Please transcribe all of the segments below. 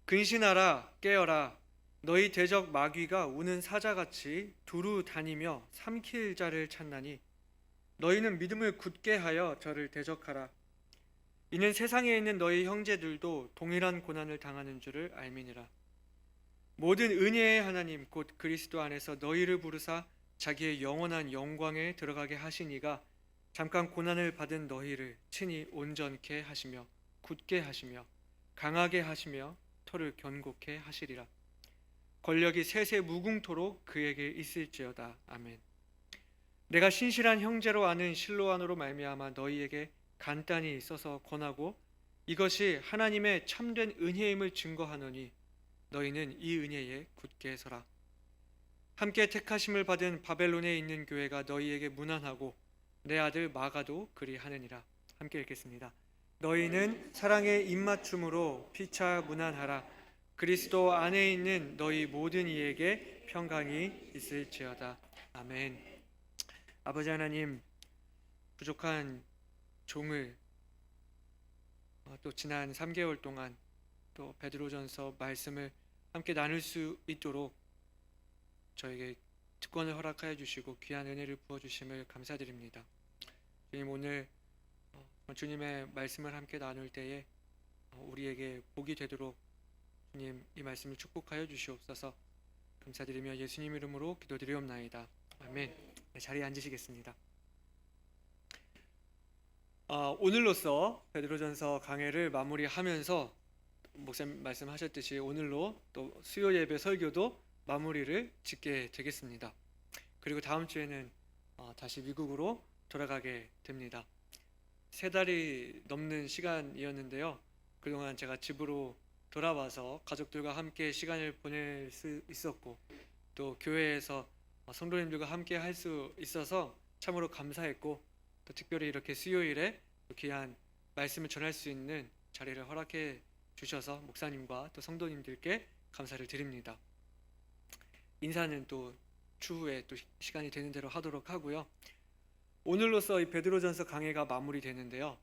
근신하라 깨어라 너희 대적 마귀가 우는 사자같이 두루 다니며 삼킬 자를 찾나니 너희는 믿음을 굳게 하여 저를 대적하라. 이는 세상에 있는 너희 형제들도 동일한 고난을 당하는 줄을 알미니라. 모든 은혜의 하나님 곧 그리스도 안에서 너희를 부르사 자기의 영원한 영광에 들어가게 하시니가 잠깐 고난을 받은 너희를 친히 온전케 하시며 굳게 하시며 강하게 하시며 터를 견고케 하시리라. 권력이 세세 무궁토록 그에게 있을지어다. 아멘. 내가 신실한 형제로 아는 실로아노로 말미암아 너희에게 간단히 써서 권하고 이것이 하나님의 참된 은혜임을 증거하노니 너희는 이 은혜에 굳게 서라. 함께 택하심을 받은 바벨론에 있는 교회가 너희에게 문안하고 내 아들 마가도 그리하느니라. 함께 읽겠습니다. 너희는 사랑의 입맞춤으로 피차 문안하라. 그리스도 안에 있는 너희 모든 이에게 평강이 있을지어다. 아멘. 아버지 하나님, 부족한 종을 또 지난 3개월 동안 또 베드로전서 말씀을 함께 나눌 수 있도록 저에게 특권을 허락하여 주시고 귀한 은혜를 부어주심을 감사드립니다. 주님, 오늘 주님의 말씀을 함께 나눌 때에 우리에게 복이 되도록 주님 이 말씀을 축복하여 주시옵소서. 감사드리며 예수님 이름으로 기도드리옵나이다. 아멘. 네, 자리에 앉으시겠습니다. 오늘로써 베드로전서 강해를 마무리하면서 목사님 말씀하셨듯이 오늘로 또 수요 예배 설교도 마무리를 짓게 되겠습니다. 그리고 다음 주에는 다시 미국으로 돌아가게 됩니다. 3달이 넘는 시간이었는데요. 그동안 제가 집으로 돌아와서 가족들과 함께 시간을 보낼 수 있었고 또 교회에서 성도님들과 함께 할 수 있어서 참으로 감사했고 또 특별히 이렇게 수요일에 귀한 말씀을 전할 수 있는 자리를 허락해 주셔서 목사님과 또 성도님들께 감사를 드립니다. 인사는 또 추후에 또 시간이 되는 대로 하도록 하고요. 오늘로써 이 베드로전서 강해가 마무리되는데요.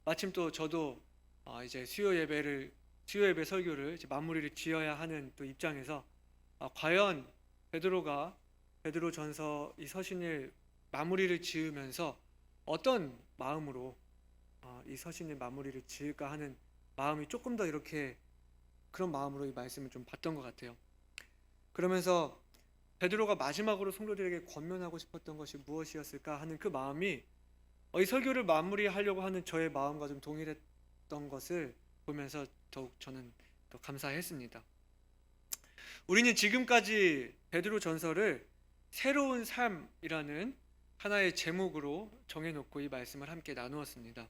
마침 또 저도 이제 수요 예배 설교를 이제 마무리를 지어야 하는 또 입장에서 과연 베드로전서 이 서신을 마무리를 지으면서 어떤 마음으로 이 서신의 마무리를 지을까 하는 마음이 조금 더 이렇게 그런 마음으로 이 말씀을 좀 봤던 것 같아요. 그러면서 베드로가 마지막으로 성도들에게 권면하고 싶었던 것이 무엇이었을까 하는 그 마음이 이 설교를 마무리하려고 하는 저의 마음과 좀 동일했던 것을 보면서 더욱 저는 더 감사했습니다. 우리는 지금까지 베드로 전서를 새로운 삶이라는 하나의 제목으로 정해놓고 이 말씀을 함께 나누었습니다.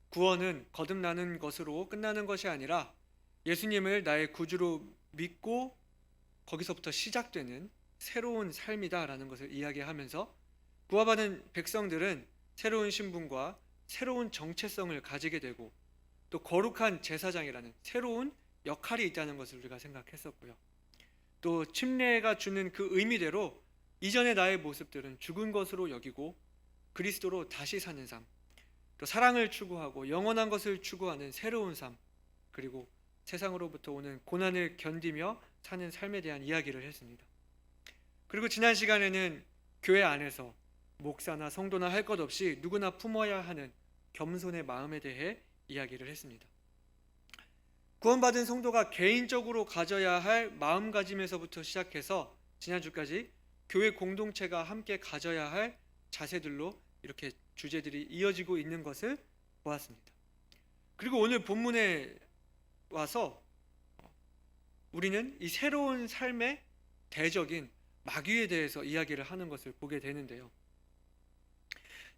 구원은 거듭나는 것으로 끝나는 것이 아니라 예수님을 나의 구주로 믿고 거기서부터 시작되는 새로운 삶이다라는 것을 이야기하면서 구원받은 백성들은 새로운 신분과 새로운 정체성을 가지게 되고 또 거룩한 제사장이라는 새로운 역할이 있다는 것을 우리가 생각했었고요. 또 침례가 주는 그 의미대로 이전의 나의 모습들은 죽은 것으로 여기고 그리스도로 다시 사는 삶, 또 사랑을 추구하고 영원한 것을 추구하는 새로운 삶, 그리고 세상으로부터 오는 고난을 견디며 사는 삶에 대한 이야기를 했습니다. 그리고 지난 시간에는 교회 안에서 목사나 성도나 할 것 없이 누구나 품어야 하는 겸손의 마음에 대해 이야기를 했습니다. 구원받은 성도가 개인적으로 가져야 할 마음가짐에서부터 시작해서 지난주까지 교회 공동체가 함께 가져야 할 자세들로 이렇게 주제들이 이어지고 있는 것을 보았습니다. 그리고 오늘 본문에 와서 우리는 이 새로운 삶의 대적인 마귀에 대해서 이야기를 하는 것을 보게 되는데요.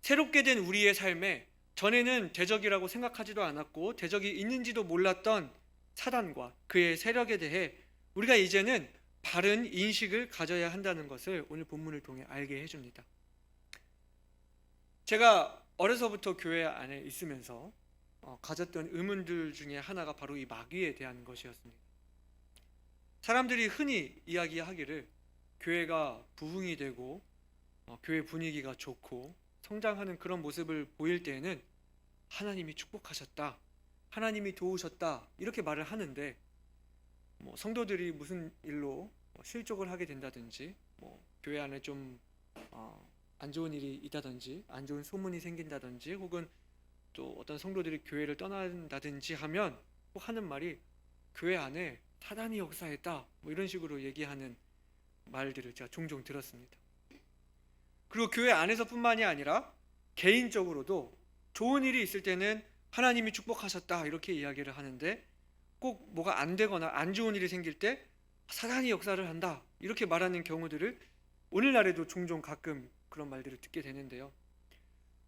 새롭게 된 우리의 삶에 전에는 대적이라고 생각하지도 않았고 대적이 있는지도 몰랐던 사단과 그의 세력에 대해 우리가 이제는 바른 인식을 가져야 한다는 것을 오늘 본문을 통해 알게 해줍니다. 제가 어려서부터 교회 안에 있으면서 가졌던 의문들 중에 하나가 바로 이 마귀에 대한 것이었습니다. 사람들이 흔히 이야기하기를 교회가 부흥이 되고 교회 분위기가 좋고 성장하는 그런 모습을 보일 때에는 하나님이 축복하셨다, 하나님이 도우셨다 이렇게 말을 하는데 뭐 성도들이 무슨 일로 실족을 하게 된다든지, 뭐 교회 안에 좀 안 좋은 일이 있다든지, 안 좋은 소문이 생긴다든지, 혹은 또 어떤 성도들이 교회를 떠난다든지 하면 꼭 하는 말이 교회 안에 사단이 역사했다, 뭐 이런 식으로 얘기하는 말들을 제가 종종 들었습니다. 그리고 교회 안에서뿐만이 아니라 개인적으로도 좋은 일이 있을 때는 하나님이 축복하셨다 이렇게 이야기를 하는데, 꼭 뭐가 안 되거나 안 좋은 일이 생길 때 사단이 역사를 한다 이렇게 말하는 경우들을 오늘날에도 종종 가끔 그런 말들을 듣게 되는데요.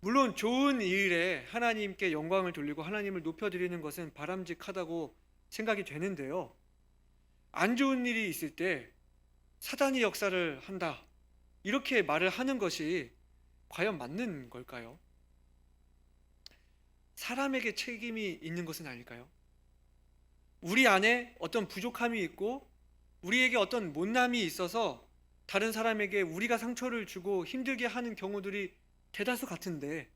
물론 좋은 일에 하나님께 영광을 돌리고 하나님을 높여드리는 것은 바람직하다고 생각이 되는데요, 안 좋은 일이 있을 때 사단이 역사를 한다 이렇게 말을 하는 것이 과연 맞는 걸까요? 사람에게 책임이 있는 것은 아닐까요? 우리 안에 어떤 부족함이 있고 우리에게 어떤 못남이 있어서 다른 사람에게 우리가 상처를 주고 힘들게 하는 경우들이 대다수 같은데,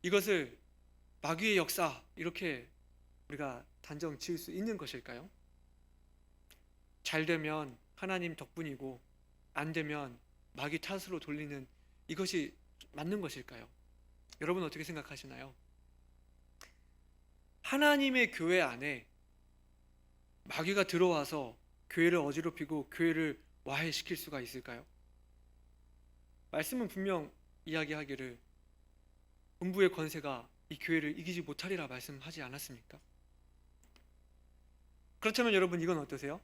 이것을 마귀의 역사 이렇게 우리가 단정 지을 수 있는 것일까요? 잘 되면 하나님 덕분이고 안 되면 마귀 탓으로 돌리는 이것이 맞는 것일까요? 여러분 어떻게 생각하시나요? 하나님의 교회 안에 마귀가 들어와서 교회를 어지럽히고 교회를 와해시킬 수가 있을까요? 말씀은 분명 이야기하기를 음부의 권세가 이 교회를 이기지 못하리라 말씀하지 않았습니까? 그렇다면 여러분 이건 어떠세요?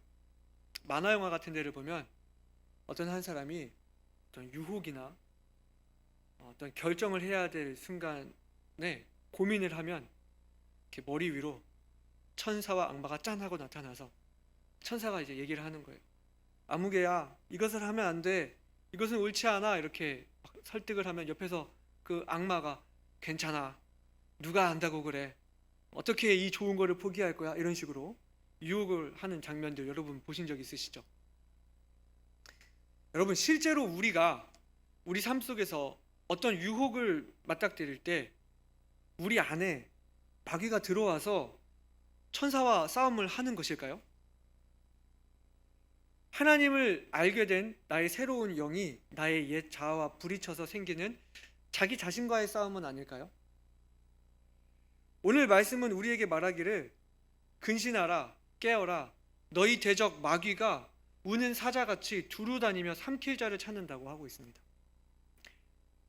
만화 영화 같은 데를 보면 어떤 한 사람이 어떤 유혹이나 어떤 결정을 해야 될 순간에 고민을 하면 이렇게 머리 위로 천사와 악마가 짠 하고 나타나서 천사가 이제 얘기를 하는 거예요. 아무개야, 이것을 하면 안 돼, 이것은 옳지 않아, 이렇게 막 설득을 하면 옆에서 그 악마가 괜찮아, 누가 안다고 그래, 어떻게 이 좋은 거를 포기할 거야, 이런 식으로 유혹을 하는 장면들 여러분 보신 적 있으시죠? 여러분 실제로 우리가 우리 삶 속에서 어떤 유혹을 맞닥뜨릴 때 우리 안에 마귀가 들어와서 천사와 싸움을 하는 것일까요? 하나님을 알게 된 나의 새로운 영이 나의 옛 자아와 부딪혀서 생기는 자기 자신과의 싸움은 아닐까요? 오늘 말씀은 우리에게 말하기를 근신하라, 깨어라, 너희 대적 마귀가 우는 사자같이 두루다니며 삼킬 자를 찾는다고 하고 있습니다.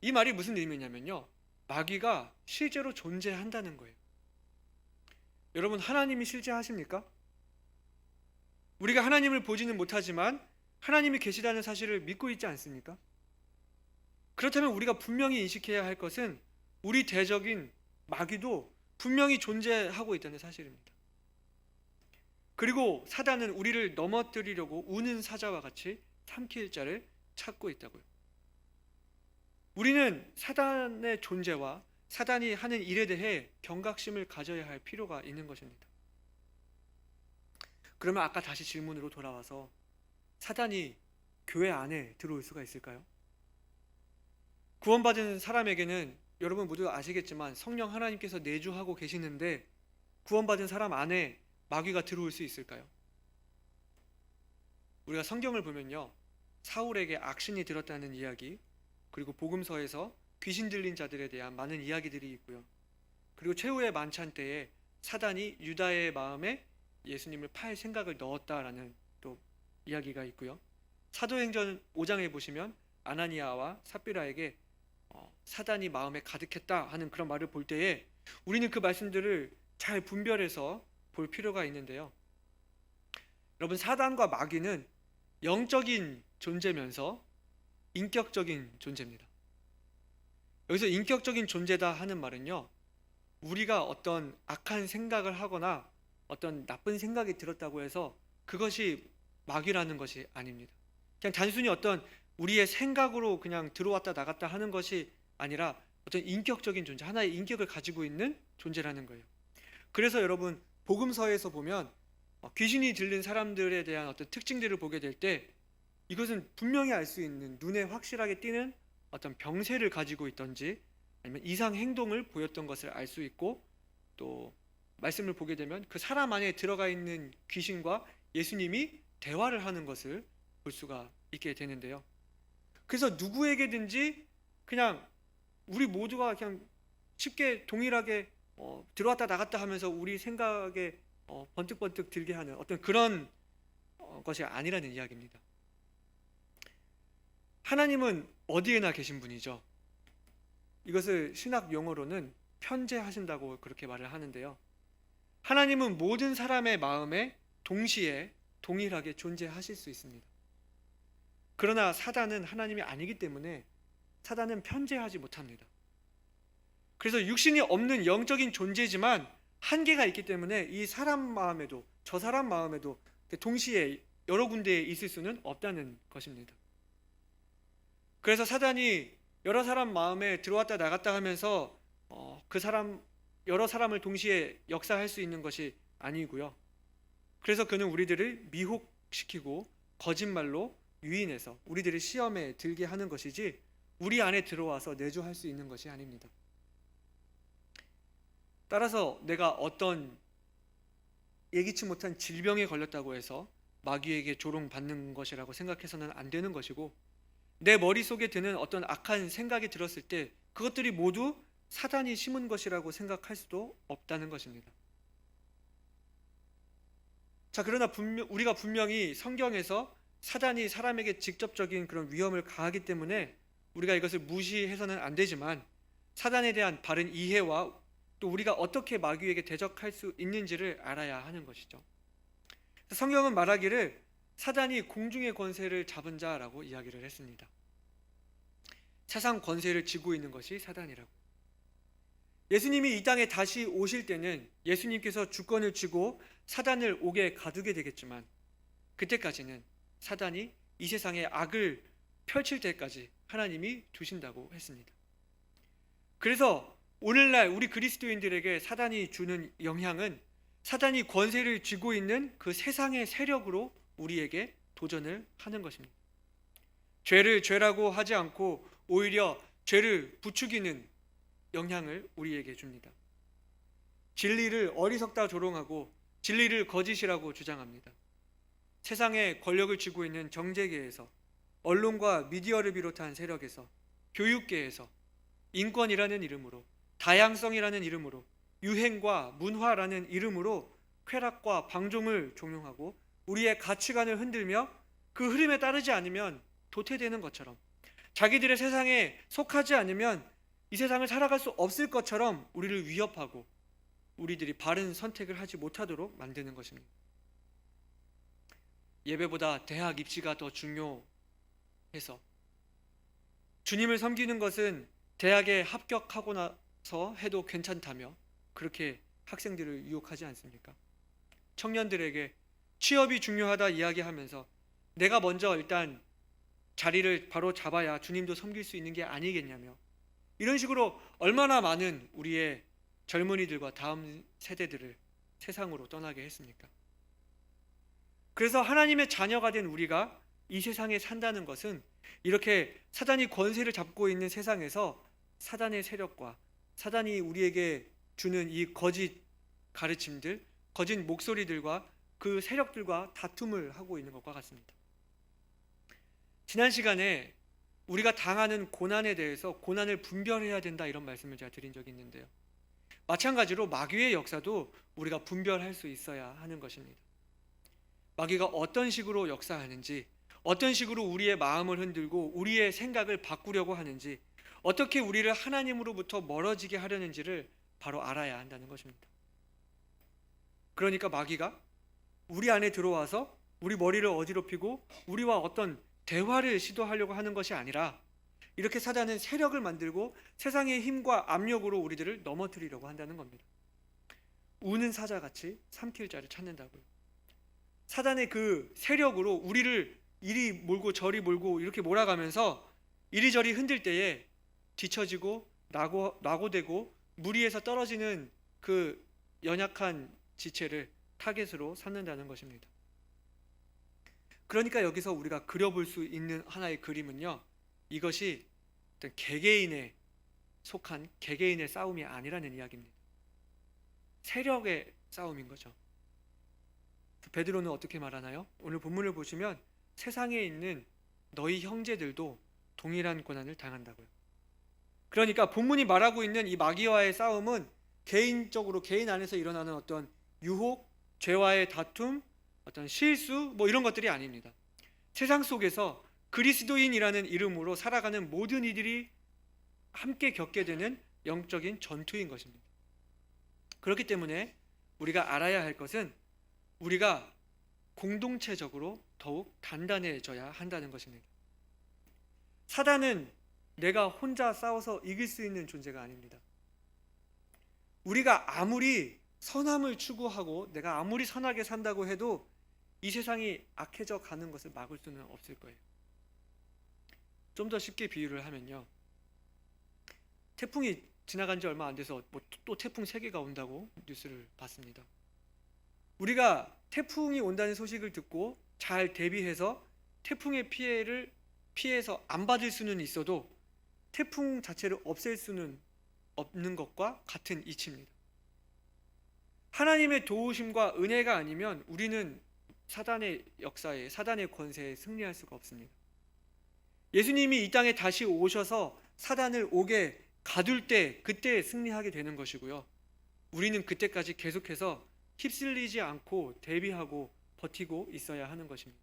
이 말이 무슨 의미냐면요, 마귀가 실제로 존재한다는 거예요. 여러분 하나님이 실제하십니까? 우리가 하나님을 보지는 못하지만 하나님이 계시다는 사실을 믿고 있지 않습니까? 그렇다면 우리가 분명히 인식해야 할 것은 우리 대적인 마귀도 분명히 존재하고 있다는 사실입니다. 그리고 사단은 우리를 넘어뜨리려고 우는 사자와 같이 삼킬 자를 찾고 있다고요. 우리는 사단의 존재와 사단이 하는 일에 대해 경각심을 가져야 할 필요가 있는 것입니다. 그러면 아까 다시 질문으로 돌아와서 사단이 교회 안에 들어올 수가 있을까요? 구원받은 사람에게는 여러분 모두 아시겠지만 성령 하나님께서 내주하고 계시는데, 구원받은 사람 안에 마귀가 들어올 수 있을까요? 우리가 성경을 보면요, 사울에게 악신이 들었다는 이야기, 그리고 복음서에서 귀신 들린 자들에 대한 많은 이야기들이 있고요. 그리고 최후의 만찬 때에 사단이 유다의 마음에 예수님을 팔 생각을 넣었다라는 또 이야기가 있고요. 사도행전 5장에 보시면 아나니아와 삽비라에게 사단이 마음에 가득했다 하는 그런 말을 볼 때에 우리는 그 말씀들을 잘 분별해서 볼 필요가 있는데요. 여러분 사단과 마귀는 영적인 존재면서 인격적인 존재입니다. 여기서 인격적인 존재다 하는 말은요, 우리가 어떤 악한 생각을 하거나 어떤 나쁜 생각이 들었다고 해서 그것이 마귀라는 것이 아닙니다. 그냥 단순히 어떤 우리의 생각으로 그냥 들어왔다 나갔다 하는 것이 아니라 어떤 인격적인 존재, 하나의 인격을 가지고 있는 존재라는 거예요. 그래서 여러분 복음서에서 보면 귀신이 들린 사람들에 대한 어떤 특징들을 보게 될 때 이것은 분명히 알 수 있는, 눈에 확실하게 띄는 어떤 병세를 가지고 있던지 아니면 이상 행동을 보였던 것을 알 수 있고, 또 말씀을 보게 되면 그 사람 안에 들어가 있는 귀신과 예수님이 대화를 하는 것을 볼 수가 있게 되는데요. 그래서 누구에게든지 그냥 우리 모두가 그냥 쉽게 동일하게 들어왔다 나갔다 하면서 우리 생각에 번뜩번뜩 들게 하는 어떤 그런 것이 아니라는 이야기입니다. 하나님은 어디에나 계신 분이죠. 이것을 신학 용어로는 편재하신다고 그렇게 말을 하는데요. 하나님은 모든 사람의 마음에 동시에 동일하게 존재하실 수 있습니다. 그러나 사단은 하나님이 아니기 때문에 사단은 편재하지 못합니다. 그래서 육신이 없는 영적인 존재지만 한계가 있기 때문에 이 사람 마음에도 저 사람 마음에도 동시에 여러 군데에 있을 수는 없다는 것입니다. 그래서 사단이 여러 사람 마음에 들어왔다 나갔다 하면서 그 사람 여러 사람을 동시에 역사할 수 있는 것이 아니고요. 그래서 그는 우리들을 미혹시키고 거짓말로 유인해서 우리들을 시험에 들게 하는 것이지 우리 안에 들어와서 내주할 수 있는 것이 아닙니다. 따라서 내가 어떤 예기치 못한 질병에 걸렸다고 해서 마귀에게 조롱받는 것이라고 생각해서는 안 되는 것이고, 내 머릿속에 드는 어떤 악한 생각이 들었을 때 그것들이 모두 사단이 심은 것이라고 생각할 수도 없다는 것입니다. 자, 그러나 우리가 분명히 성경에서 사단이 사람에게 직접적인 그런 위험을 가하기 때문에 우리가 이것을 무시해서는 안 되지만, 사단에 대한 바른 이해와 또 우리가 어떻게 마귀에게 대적할 수 있는지를 알아야 하는 것이죠. 성경은 말하기를 사단이 공중의 권세를 잡은 자라고 이야기를 했습니다. 세상 권세를 쥐고 있는 것이 사단이라고. 예수님이 이 땅에 다시 오실 때는 예수님께서 주권을 쥐고 사단을 옥에 가두게 되겠지만, 그때까지는 사단이 이 세상에 악을 펼칠 때까지 하나님이 두신다고 했습니다. 그래서 오늘날 우리 그리스도인들에게 사단이 주는 영향은 사단이 권세를 쥐고 있는 그 세상의 세력으로 우리에게 도전을 하는 것입니다. 죄를 죄라고 하지 않고 오히려 죄를 부추기는 영향을 우리에게 줍니다. 진리를 어리석다 조롱하고 진리를 거짓이라고 주장합니다. 세상에 권력을 쥐고 있는 정재계에서, 언론과 미디어를 비롯한 세력에서, 교육계에서 인권이라는 이름으로, 다양성이라는 이름으로, 유행과 문화라는 이름으로 쾌락과 방종을 종용하고 우리의 가치관을 흔들며 그 흐름에 따르지 않으면 도태되는 것처럼, 자기들의 세상에 속하지 않으면 이 세상을 살아갈 수 없을 것처럼 우리를 위협하고 우리들이 바른 선택을 하지 못하도록 만드는 것입니다. 예배보다 대학 입시가 더 중요해서 주님을 섬기는 것은 대학에 합격하고 나서 해도 괜찮다며 그렇게 학생들을 유혹하지 않습니까? 청년들에게 취업이 중요하다 이야기하면서 내가 먼저 일단 자리를 바로 잡아야 주님도 섬길 수 있는 게 아니겠냐며, 이런 식으로 얼마나 많은 우리의 젊은이들과 다음 세대들을 세상으로 떠나게 했습니까? 그래서 하나님의 자녀가 된 우리가 이 세상에 산다는 것은 이렇게 사단이 권세를 잡고 있는 세상에서 사단의 세력과 사단이 우리에게 주는 이 거짓 가르침들, 거짓 목소리들과 그 세력들과 다툼을 하고 있는 것과 같습니다. 지난 시간에 우리가 당하는 고난에 대해서 고난을 분별해야 된다, 이런 말씀을 제가 드린 적이 있는데요. 마찬가지로 마귀의 역사도 우리가 분별할 수 있어야 하는 것입니다. 마귀가 어떤 식으로 역사하는지, 어떤 식으로 우리의 마음을 흔들고 우리의 생각을 바꾸려고 하는지, 어떻게 우리를 하나님으로부터 멀어지게 하려는지를 바로 알아야 한다는 것입니다. 그러니까 마귀가 우리 안에 들어와서 우리 머리를 어지럽히고 우리와 어떤 대화를 시도하려고 하는 것이 아니라, 이렇게 사단은 세력을 만들고 세상의 힘과 압력으로 우리들을 넘어뜨리려고 한다는 겁니다. 우는 사자같이 삼킬 자를 찾는다고요. 사단의 그 세력으로 우리를 이리 몰고 저리 몰고 이렇게 몰아가면서 이리저리 흔들 때에 뒤처지고 낙오되고 무리에서 떨어지는 그 연약한 지체를 타겟으로 삼는다는 것입니다. 그러니까 여기서 우리가 그려볼 수 있는 하나의 그림은요, 이것이 어떤 개개인에 속한 개개인의 싸움이 아니라는 이야기입니다. 세력의 싸움인 거죠. 베드로는 어떻게 말하나요? 오늘 본문을 보시면 세상에 있는 너희 형제들도 동일한 고난을 당한다고요. 그러니까 본문이 말하고 있는 이 마귀와의 싸움은 개인적으로 개인 안에서 일어나는 어떤 유혹, 죄와의 다툼, 어떤 실수 이런 것들이 아닙니다. 세상 속에서 그리스도인이라는 이름으로 살아가는 모든 이들이 함께 겪게 되는 영적인 전투인 것입니다. 그렇기 때문에 우리가 알아야 할 것은 우리가 공동체적으로 더욱 단단해져야 한다는 것입니다. 사단은 내가 혼자 싸워서 이길 수 있는 존재가 아닙니다. 우리가 아무리 선함을 추구하고 내가 아무리 선하게 산다고 해도 이 세상이 악해져 가는 것을 막을 수는 없을 거예요. 좀 더 쉽게 비유를 하면요, 태풍이 지나간 지 얼마 안 돼서 또 태풍 3개가 온다고 뉴스를 봤습니다. 우리가 태풍이 온다는 소식을 듣고 잘 대비해서 태풍의 피해서 안 받을 수는 있어도 태풍 자체를 없앨 수는 없는 것과 같은 이치입니다. 하나님의 도우심과 은혜가 아니면 우리는 사단의 역사에, 사단의 권세에 승리할 수가 없습니다. 예수님이 이 땅에 다시 오셔서 사단을 오게 가둘 때 그때 승리하게 되는 것이고요. 우리는 그때까지 계속해서 휩쓸리지 않고 대비하고 버티고 있어야 하는 것입니다.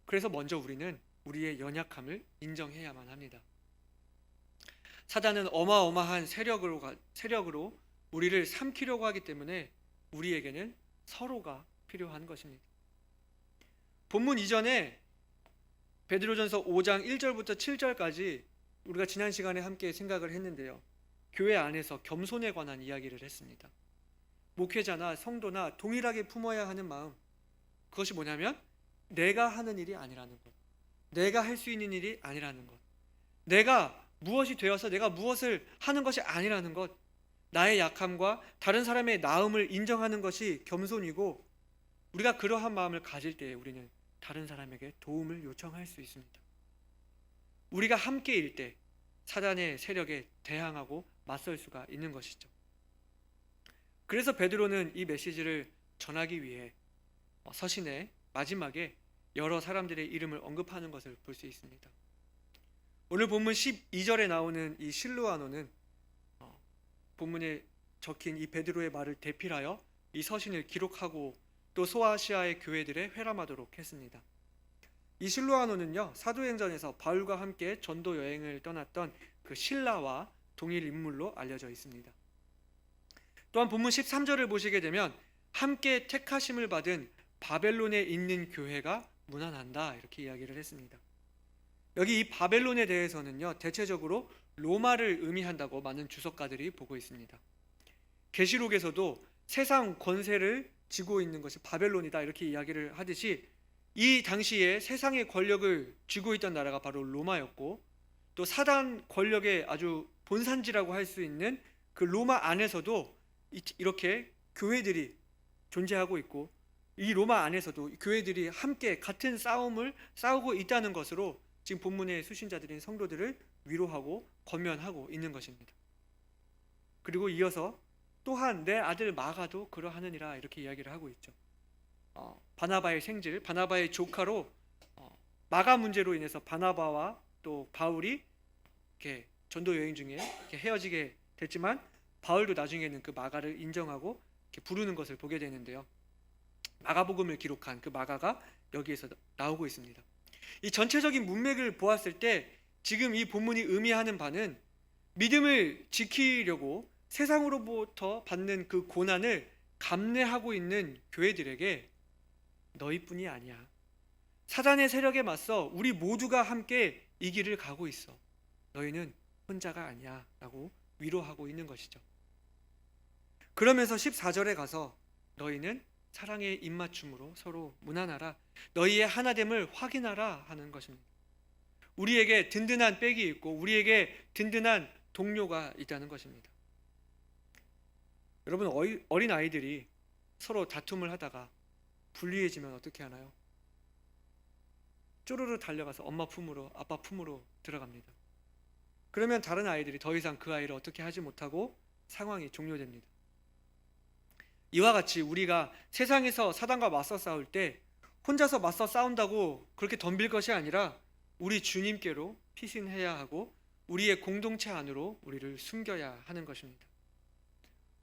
그래서 먼저 우리는 우리의 연약함을 인정해야만 합니다. 사단은 어마어마한 세력으로 우리를 삼키려고 하기 때문에 우리에게는 서로가 필요한 것입니다. 본문 이전에 베드로전서 5장 1절부터 7절까지 우리가 지난 시간에 함께 생각을 했는데요, 교회 안에서 겸손에 관한 이야기를 했습니다. 목회자나 성도나 동일하게 품어야 하는 마음, 그것이 뭐냐면 내가 하는 일이 아니라는 것, 내가 할 수 있는 일이 아니라는 것, 내가 무엇이 되어서 내가 무엇을 하는 것이 아니라는 것, 나의 약함과 다른 사람의 나음을 인정하는 것이 겸손이고, 우리가 그러한 마음을 가질 때에 우리는 다른 사람에게 도움을 요청할 수 있습니다. 우리가 함께일 때 사단의 세력에 대항하고 맞설 수가 있는 것이죠. 그래서 베드로는 이 메시지를 전하기 위해 서신의 마지막에 여러 사람들의 이름을 언급하는 것을 볼 수 있습니다. 오늘 본문 12절에 나오는 이 실루아노는 본문에 적힌 이 베드로의 말을 대필하여 이 서신을 기록하고 또 소아시아의 교회들에 회람하도록 했습니다. 이 실루아노는요, 사도행전에서 바울과 함께 전도 여행을 떠났던 그 실라와 동일 인물로 알려져 있습니다. 또한 본문 13절을 보시게 되면 함께 택하심을 받은 바벨론에 있는 교회가 문안한다, 이렇게 이야기를 했습니다. 여기 이 바벨론에 대해서는요, 대체적으로 로마를 의미한다고 많은 주석가들이 보고 있습니다. 계시록에서도 세상 권세를 쥐고 있는 것이 바벨론이다, 이렇게 이야기를 하듯이 이 당시에 세상의 권력을 쥐고 있던 나라가 바로 로마였고, 또 사단 권력의 아주 본산지라고 할 수 있는 그 로마 안에서도 이렇게 교회들이 존재하고 있고, 이 로마 안에서도 교회들이 함께 같은 싸움을 싸우고 있다는 것으로 지금 본문의 수신자들인 성도들을 위로하고 권면하고 있는 것입니다. 그리고 이어서 또한 내 아들 마가도 그러하느니라, 이렇게 이야기를 하고 있죠. 바나바의 생질, 바나바의 조카로 마가 문제로 인해서 바나바와 또 바울이 이렇게 전도 여행 중에 이렇게 헤어지게 됐지만, 바울도 나중에는 그 마가를 인정하고 이렇게 부르는 것을 보게 되는데요, 마가복음을 기록한 그 마가가 여기에서 나오고 있습니다. 이 전체적인 문맥을 보았을 때 지금 이 본문이 의미하는 바는 믿음을 지키려고 세상으로부터 받는 그 고난을 감내하고 있는 교회들에게 너희뿐이 아니야, 사단의 세력에 맞서 우리 모두가 함께 이 길을 가고 있어, 너희는 혼자가 아니야 라고 위로하고 있는 것이죠. 그러면서 14절에 가서 너희는 사랑의 입맞춤으로 서로 문안하라, 너희의 하나됨을 확인하라 하는 것입니다. 우리에게 든든한 백이 있고 우리에게 든든한 동료가 있다는 것입니다. 여러분, 어린 아이들이 서로 다툼을 하다가 불리해지면 어떻게 하나요? 쪼르르 달려가서 엄마 품으로, 아빠 품으로 들어갑니다. 그러면 다른 아이들이 더 이상 그 아이를 어떻게 하지 못하고 상황이 종료됩니다. 이와 같이 우리가 세상에서 사단과 맞서 싸울 때 혼자서 맞서 싸운다고 그렇게 덤빌 것이 아니라 우리 주님께로 피신해야 하고 우리의 공동체 안으로 우리를 숨겨야 하는 것입니다.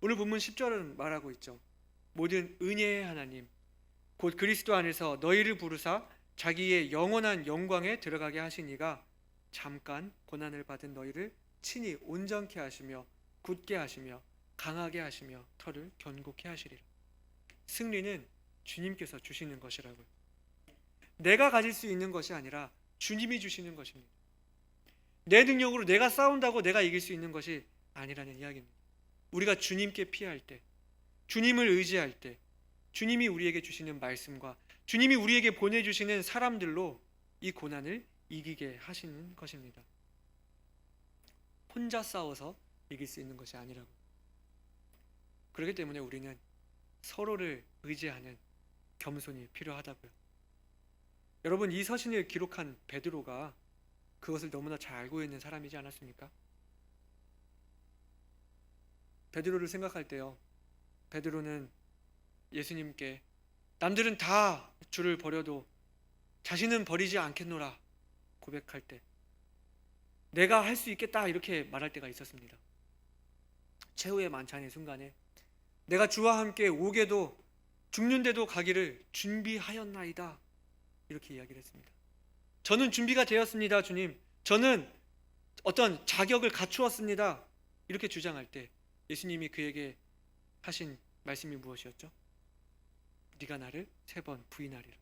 오늘 본문 10절은 말하고 있죠. 모든 은혜의 하나님 곧 그리스도 안에서 너희를 부르사 자기의 영원한 영광에 들어가게 하시니가 잠깐 고난을 받은 너희를 친히 온전케 하시며 굳게 하시며 강하게 하시며 털을 견고케 하시리라. 승리는 주님께서 주시는 것이라고요. 내가 가질 수 있는 것이 아니라 주님이 주시는 것입니다. 내 능력으로 내가 싸운다고 내가 이길 수 있는 것이 아니라는 이야기입니다. 우리가 주님께 피할 때, 주님을 의지할 때, 주님이 우리에게 주시는 말씀과 주님이 우리에게 보내주시는 사람들로 이 고난을 이기게 하시는 것입니다. 혼자 싸워서 이길 수 있는 것이 아니라고. 그렇기 때문에 우리는 서로를 의지하는 겸손이 필요하다고요. 여러분, 이 서신을 기록한 베드로가 그것을 너무나 잘 알고 있는 사람이지 않았습니까? 베드로를 생각할 때요, 베드로는 예수님께 남들은 다 주를 버려도 자신은 버리지 않겠노라 고백할 때 내가 할 수 있겠다 이렇게 말할 때가 있었습니다. 최후의 만찬의 순간에 내가 주와 함께 오게도 죽는데도 가기를 준비하였나이다 이렇게 이야기를 했습니다. 저는 준비가 되었습니다, 주님. 저는 어떤 자격을 갖추었습니다. 이렇게 주장할 때 예수님이 그에게 하신 말씀이 무엇이었죠? 네가 나를 3번 부인하리라.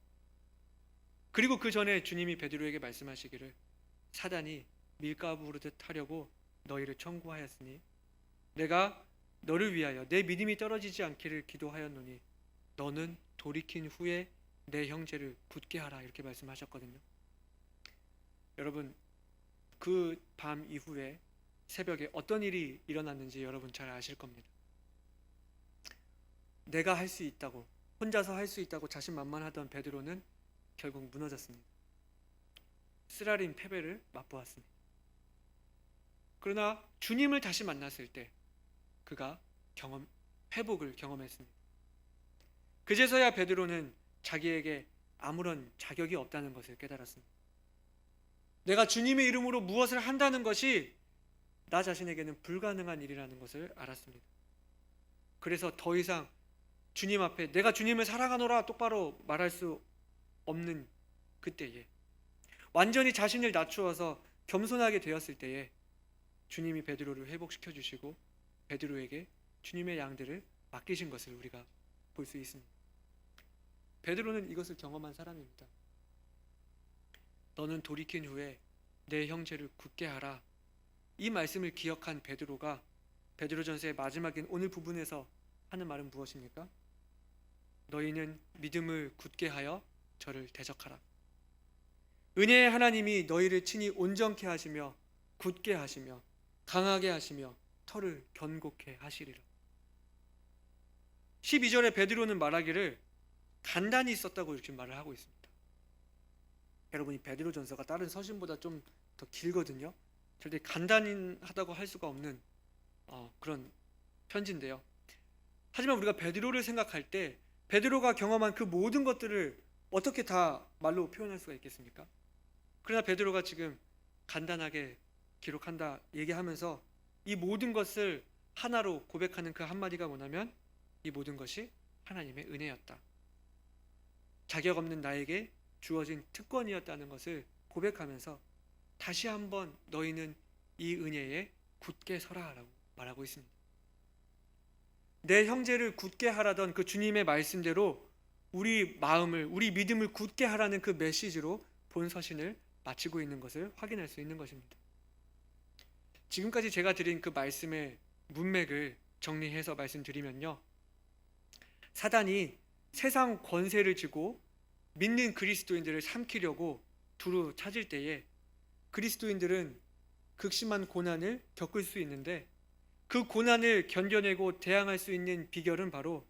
그리고 그 전에 주님이 베드로에게 말씀하시기를 사단이 밀가루 부르듯 하려고 너희를 청구하였으니 내가 너를 위하여 내 믿음이 떨어지지 않기를 기도하였노니 너는 돌이킨 후에 내 형제를 굳게 하라 이렇게 말씀하셨거든요. 여러분, 그 밤 이후에 새벽에 어떤 일이 일어났는지 여러분 잘 아실 겁니다. 내가 할 수 있다고, 혼자서 할 수 있다고 자신만만하던 베드로는 결국 무너졌습니다. 쓰라린 패배를 맛보았습니다. 그러나 주님을 다시 만났을 때 그가 회복을 경험했습니다. 그제서야 베드로는 자기에게 아무런 자격이 없다는 것을 깨달았습니다. 내가 주님의 이름으로 무엇을 한다는 것이 나 자신에게는 불가능한 일이라는 것을 알았습니다. 그래서 더 이상 주님 앞에 내가 주님을 사랑하노라 똑바로 말할 수 없는 그때에, 완전히 자신을 낮추어서 겸손하게 되었을 때에 주님이 베드로를 회복시켜 주시고 베드로에게 주님의 양들을 맡기신 것을 우리가 볼 수 있습니다. 베드로는 이것을 경험한 사람입니다. 너는 돌이킨 후에 내 형제를 굳게 하라. 이 말씀을 기억한 베드로가 베드로전서의 마지막인 오늘 부분에서 하는 말은 무엇입니까? 너희는 믿음을 굳게 하여 저를 대적하라. 은혜의 하나님이 너희를 친히 온전케 하시며 굳게 하시며 강하게 하시며 털을 견고케 하시리라. 12절에 베드로는 말하기를 간단히 썼다고 이렇게 말을 하고 있습니다. 여러분이 베드로전서가 다른 서신보다 좀 더 길거든요. 절대 간단하다고 할 수가 없는 그런 편지인데요. 하지만 우리가 베드로를 생각할 때 베드로가 경험한 그 모든 것들을 어떻게 다 말로 표현할 수가 있겠습니까? 그러나 베드로가 지금 간단하게 기록한다 얘기하면서 이 모든 것을 하나로 고백하는 그 한마디가 뭐냐면 이 모든 것이 하나님의 은혜였다. 자격 없는 나에게 주어진 특권이었다는 것을 고백하면서 다시 한번 너희는 이 은혜에 굳게 서라 라고 말하고 있습니다. 내 형제를 굳게 하라던 그 주님의 말씀대로 우리 마음을, 우리 믿음을 굳게 하라는 그 메시지로 본 서신을 마치고 있는 것을 확인할 수 있는 것입니다. 지금까지 제가 드린 그 말씀의 문맥을 정리해서 말씀드리면요, 사단이 세상 권세를 쥐고 믿는 그리스도인들을 삼키려고 두루 찾을 때에 그리스도인들은 극심한 고난을 겪을 수 있는데 그 고난을 견뎌내고 대항할 수 있는 비결은 바로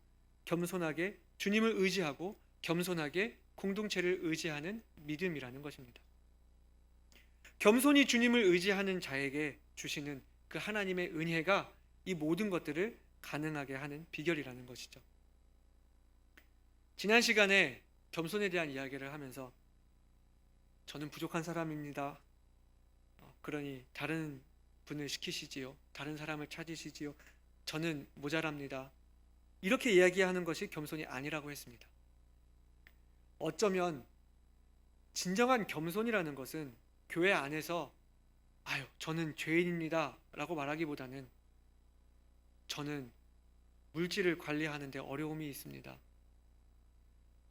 겸손하게 주님을 의지하고 겸손하게 공동체를 의지하는 믿음이라는 것입니다. 겸손히 주님을 의지하는 자에게 주시는 그 하나님의 은혜가 이 모든 것들을 가능하게 하는 비결이라는 것이죠. 지난 시간에 겸손에 대한 이야기를 하면서 저는 부족한 사람입니다. 그러니 다른 분을 시키시지요. 다른 사람을 찾으시지요. 저는 모자랍니다. 이렇게 이야기하는 것이 겸손이 아니라고 했습니다. 어쩌면 진정한 겸손이라는 것은 교회 안에서 저는 죄인입니다 라고 말하기보다는 저는 물질을 관리하는데 어려움이 있습니다.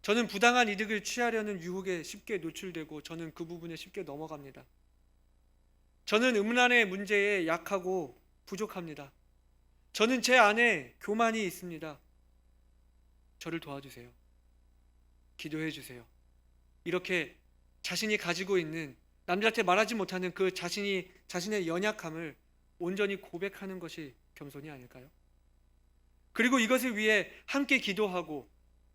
저는 부당한 이득을 취하려는 유혹에 쉽게 노출되고 저는 그 부분에 쉽게 넘어갑니다. 저는 음란의 문제에 약하고 부족합니다. 저는 제 안에 교만이 있습니다. 저를 도와주세요. 기도해 주세요. 이렇게 자신이 가지고 있는 남들한테 말하지 못하는 그 자신의 연약함을 온전히 고백하는 것이 겸손이 아닐까요? 그리고 이것을 위해 함께 기도하고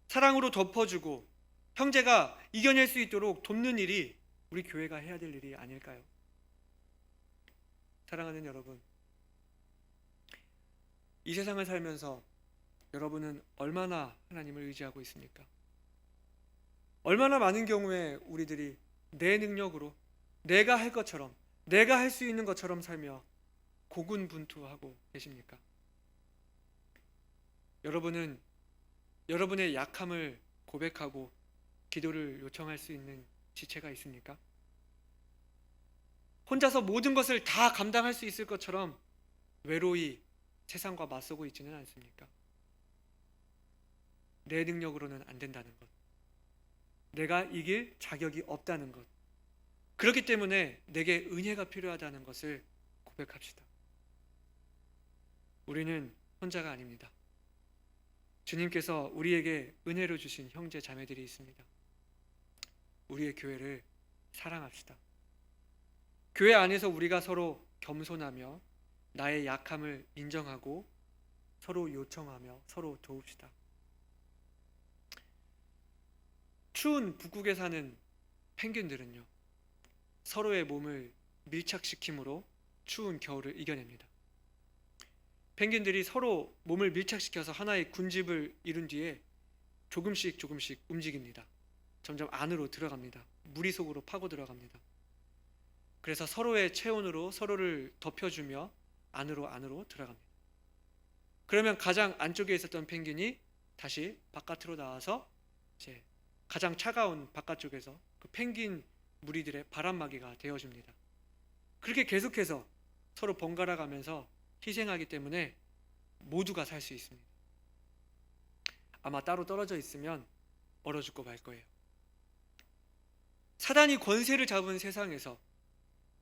사랑으로 덮어주고 형제가 이겨낼 수 있도록 돕는 일이 우리 교회가 해야 될 일이 아닐까요? 사랑하는 여러분, 이 세상을 살면서 여러분은 얼마나 하나님을 의지하고 있습니까? 얼마나 많은 경우에 우리들이 내 능력으로 내가 할 것처럼, 내가 할 수 있는 것처럼 살며 고군분투하고 계십니까? 여러분은 여러분의 약함을 고백하고 기도를 요청할 수 있는 지체가 있습니까? 혼자서 모든 것을 다 감당할 수 있을 것처럼 외로이 세상과 맞서고 있지는 않습니까? 내 능력으로는 안 된다는 것, 내가 이길 자격이 없다는 것, 그렇기 때문에 내게 은혜가 필요하다는 것을 고백합시다. 우리는 혼자가 아닙니다. 주님께서 우리에게 은혜로 주신 형제 자매들이 있습니다. 우리의 교회를 사랑합시다. 교회 안에서 우리가 서로 겸손하며 나의 약함을 인정하고 서로 요청하며 서로 도웁시다. 추운 북극에 사는 펭귄들은요, 서로의 몸을 밀착시킴으로 추운 겨울을 이겨냅니다. 펭귄들이 서로 몸을 밀착시켜서 하나의 군집을 이룬 뒤에 조금씩 움직입니다. 점점 안으로 들어갑니다. 무리 속으로 파고 들어갑니다. 그래서 서로의 체온으로 서로를 덮여주며 안으로 들어갑니다. 그러면 가장 안쪽에 있었던 펭귄이 다시 바깥으로 나와서 이제 가장 차가운 바깥쪽에서 그 펭귄 무리들의 바람막이가 되어줍니다. 그렇게 계속해서 서로 번갈아 가면서 희생하기 때문에 모두가 살 수 있습니다. 아마 따로 떨어져 있으면 얼어 죽고 말 거예요. 사단이 권세를 잡은 세상에서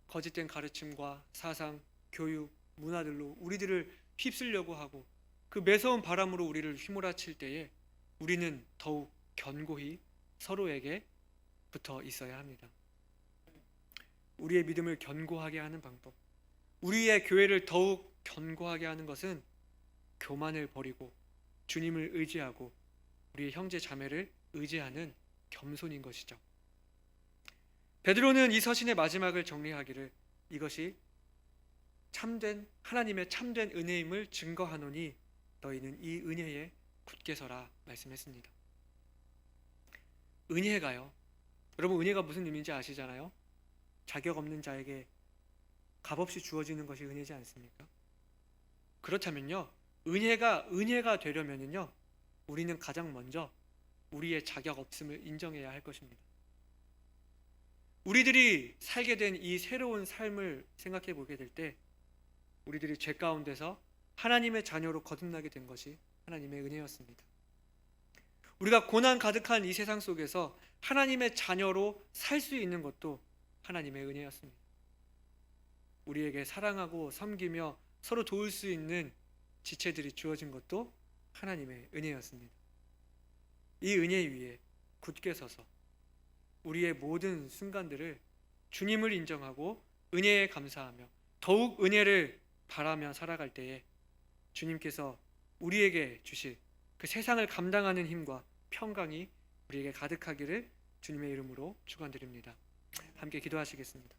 거짓된 가르침과 사상, 교육, 문화들로 우리들을 휩쓸려고 하고 그 매서운 바람으로 우리를 휘몰아칠 때에 우리는 더욱 견고히 서로에게 붙어 있어야 합니다. 우리의 믿음을 견고하게 하는 방법, 우리의 교회를 더욱 견고하게 하는 것은 교만을 버리고 주님을 의지하고 우리의 형제 자매를 의지하는 겸손인 것이죠. 베드로는 이 서신의 마지막을 정리하기를 이것이 참된 하나님의 참된 은혜임을 증거하노니 너희는 이 은혜에 굳게 서라 말씀했습니다. 은혜가요, 여러분 은혜가 무슨 의미인지 아시잖아요? 자격 없는 자에게 값없이 주어지는 것이 은혜지 않습니까? 그렇다면요, 은혜가 되려면요, 우리는 가장 먼저 우리의 자격 없음을 인정해야 할 것입니다. 우리들이 살게 된 이 새로운 삶을 생각해 보게 될 때 우리들이 죄 가운데서 하나님의 자녀로 거듭나게 된 것이 하나님의 은혜였습니다. 우리가 고난 가득한 이 세상 속에서 하나님의 자녀로 살 수 있는 것도 하나님의 은혜였습니다. 우리에게 사랑하고 섬기며 서로 도울 수 있는 지체들이 주어진 것도 하나님의 은혜였습니다. 이 은혜 위에 굳게 서서 우리의 모든 순간들을 주님을 인정하고 은혜에 감사하며 더욱 은혜를 바라며 살아갈 때에 주님께서 우리에게 주실 그 세상을 감당하는 힘과 평강이 우리에게 가득하기를 주님의 이름으로 축원드립니다. 함께 기도하시겠습니다.